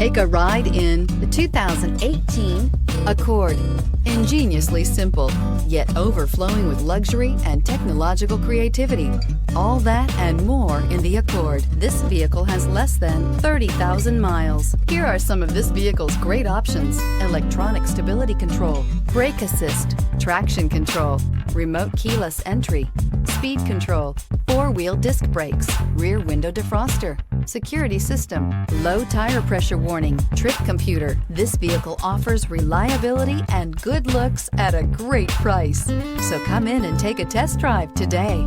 Take a ride in the 2018 Accord. Ingeniously simple, yet overflowing with luxury and technological creativity. All that and more in the Accord. This vehicle has less than 30,000 miles. Here are some of this vehicle's great options: electronic stability control, brake assist, traction control, remote keyless entry, speed control, four-wheel disc brakes, rear window defroster, security system, low tire pressure warning, trip computer. This vehicle offers reliability and good looks at a great price. So come in and take a test drive today.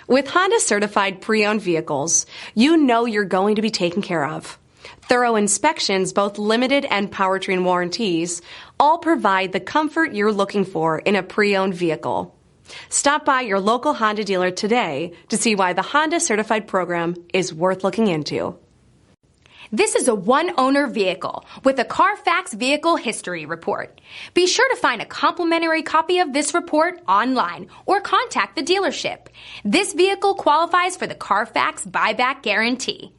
With Honda certified pre-owned vehicles, you know you're going to be taken care of. Thorough inspections, both limited and powertrain warranties, all provide the comfort you're looking for in a pre-owned vehicle. Stop by your local Honda dealer today to see why the Honda certified program is worth looking into. This is a one-owner vehicle with a Carfax Vehicle History Report. Be sure to find a complimentary copy of this report online or contact the dealership. This vehicle qualifies for the Carfax Buyback Guarantee.